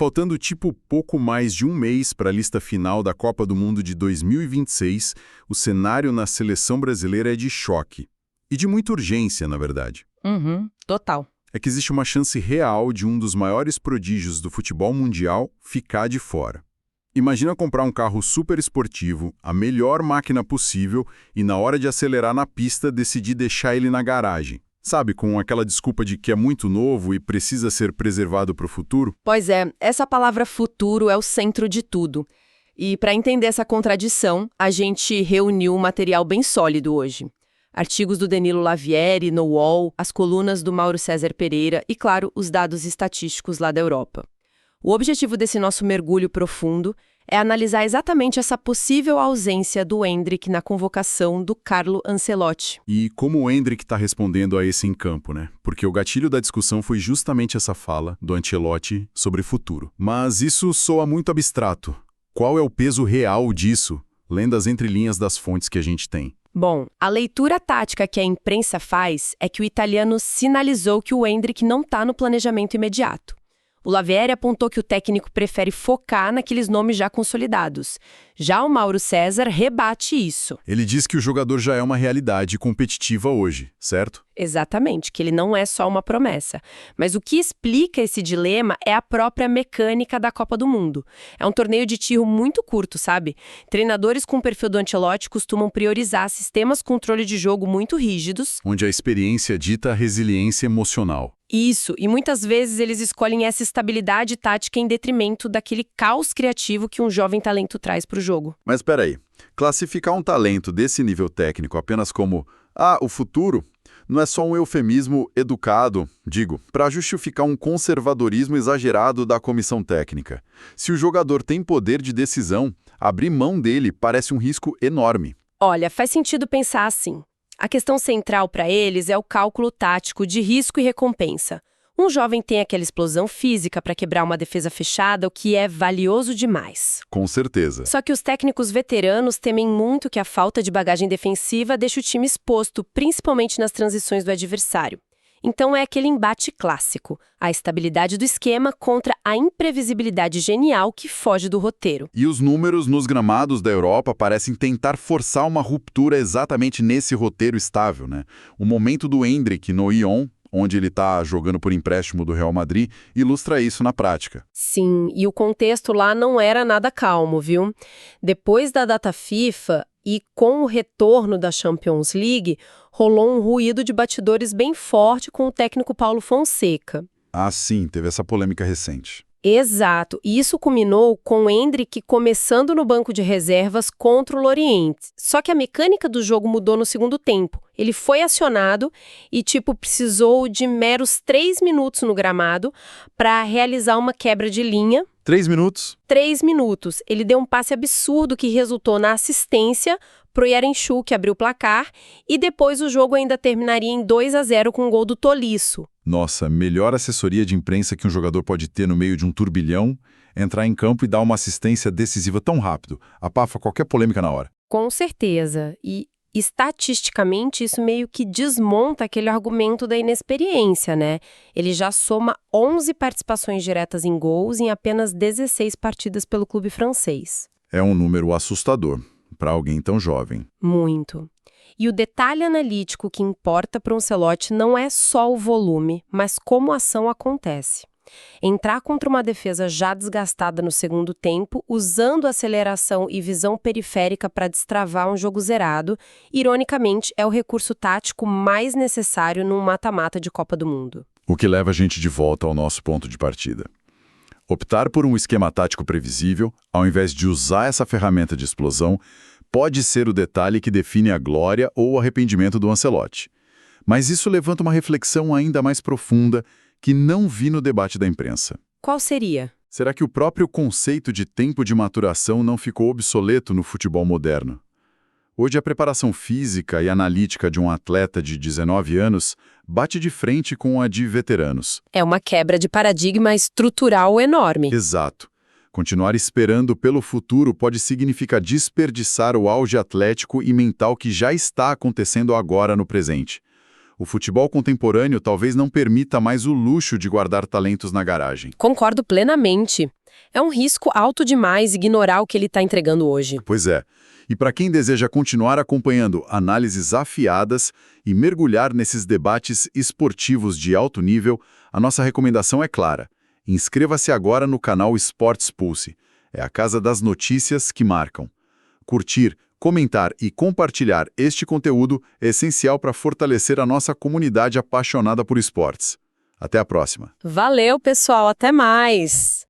Faltando pouco mais de um mês para a lista final da Copa do Mundo de 2026, o cenário na seleção brasileira é de choque. E de muita urgência, na verdade. Total. É que existe uma chance real de um dos maiores prodígios do futebol mundial ficar de fora. Imagina comprar um carro super esportivo, a melhor máquina possível, e na hora de acelerar na pista decidir deixar ele na garagem. Sabe, com aquela desculpa de que é muito novo e precisa ser preservado para o futuro? Pois é, essa palavra futuro é o centro de tudo. E para entender essa contradição, a gente reuniu um material bem sólido hoje. Artigos do Danilo Lavieri no UOL, as colunas do Mauro César Pereira e, claro, os dados estatísticos lá da Europa. O objetivo desse nosso mergulho profundo é analisar exatamente essa possível ausência do Endrick na convocação do Carlo Ancelotti. E como o Endrick está respondendo a esse em campo, né? Porque o gatilho da discussão foi justamente essa fala do Ancelotti sobre futuro. Mas isso soa muito abstrato. Qual é o peso real disso, lendo as entrelinhas das fontes que a gente tem? Bom, a leitura tática que a imprensa faz é que o italiano sinalizou que o Endrick não está no planejamento imediato. O Lavieri apontou que o técnico prefere focar naqueles nomes já consolidados. Já o Mauro César rebate isso. Ele diz que o jogador já é uma realidade competitiva hoje, certo? Exatamente, que ele não é só uma promessa. Mas o que explica esse dilema é a própria mecânica da Copa do Mundo. É um torneio de tiro muito curto, sabe? Treinadores com o perfil do Ancelotti costumam priorizar sistemas de controle de jogo muito rígidos, onde a experiência dita a resiliência emocional. Isso, e muitas vezes eles escolhem essa estabilidade tática em detrimento daquele caos criativo que um jovem talento traz para o jogo. Mas espera aí, classificar um talento desse nível técnico apenas como o futuro, não é só um eufemismo educado, para justificar um conservadorismo exagerado da comissão técnica. Se o jogador tem poder de decisão, abrir mão dele parece um risco enorme. Olha, faz sentido pensar assim. A questão central para eles é o cálculo tático de risco e recompensa. Um jovem tem aquela explosão física para quebrar uma defesa fechada, o que é valioso demais. Com certeza. Só que os técnicos veteranos temem muito que a falta de bagagem defensiva deixe o time exposto, principalmente nas transições do adversário. Então é aquele embate clássico, a estabilidade do esquema contra a imprevisibilidade genial que foge do roteiro. E os números nos gramados da Europa parecem tentar forçar uma ruptura exatamente nesse roteiro estável, né? O momento do Endrick no Lyon, onde ele está jogando por empréstimo do Real Madrid, ilustra isso na prática. Sim, e o contexto lá não era nada calmo, viu? Depois da data FIFA e com o retorno da Champions League, rolou um ruído de batidores bem forte com o técnico Paulo Fonseca. Ah, sim, teve essa polêmica recente. Exato, e isso culminou com o Endrick começando no banco de reservas contra o Lorient. Só que a mecânica do jogo mudou no segundo tempo. Ele foi acionado e, precisou de meros 3 minutos no gramado para realizar uma quebra de linha. 3 minutos? 3 minutos. Ele deu um passe absurdo que resultou na assistência pro Yaremchuk, que abriu o placar, e depois o jogo ainda terminaria em 2-0 com um gol do Tolisso. Nossa, melhor assessoria de imprensa que um jogador pode ter no meio de um turbilhão, entrar em campo e dar uma assistência decisiva tão rápido. Abafa qualquer polêmica na hora. Com certeza. E estatisticamente isso meio que desmonta aquele argumento da inexperiência, né? Ele já soma 11 participações diretas em gols em apenas 16 partidas pelo clube francês. É um número assustador para alguém tão jovem. Muito. E o detalhe analítico que importa para o Ancelotti não é só o volume, mas como a ação acontece. Entrar contra uma defesa já desgastada no segundo tempo, usando aceleração e visão periférica para destravar um jogo zerado, ironicamente, é o recurso tático mais necessário num mata-mata de Copa do Mundo. O que leva a gente de volta ao nosso ponto de partida. Optar por um esquema tático previsível, ao invés de usar essa ferramenta de explosão, pode ser o detalhe que define a glória ou o arrependimento do Ancelotti. Mas isso levanta uma reflexão ainda mais profunda que não vi no debate da imprensa. Qual seria? Será que o próprio conceito de tempo de maturação não ficou obsoleto no futebol moderno? Hoje, a preparação física e analítica de um atleta de 19 anos bate de frente com a de veteranos. É uma quebra de paradigma estrutural enorme. Exato. Continuar esperando pelo futuro pode significar desperdiçar o auge atlético e mental que já está acontecendo agora no presente. O futebol contemporâneo talvez não permita mais o luxo de guardar talentos na garagem. Concordo plenamente. É um risco alto demais ignorar o que ele está entregando hoje. Pois é. E para quem deseja continuar acompanhando análises afiadas e mergulhar nesses debates esportivos de alto nível, a nossa recomendação é clara. Inscreva-se agora no canal Sports Pulse. É a casa das notícias que marcam. Curtir, comentar e compartilhar este conteúdo é essencial para fortalecer a nossa comunidade apaixonada por esportes. Até a próxima. Valeu, pessoal. Até mais!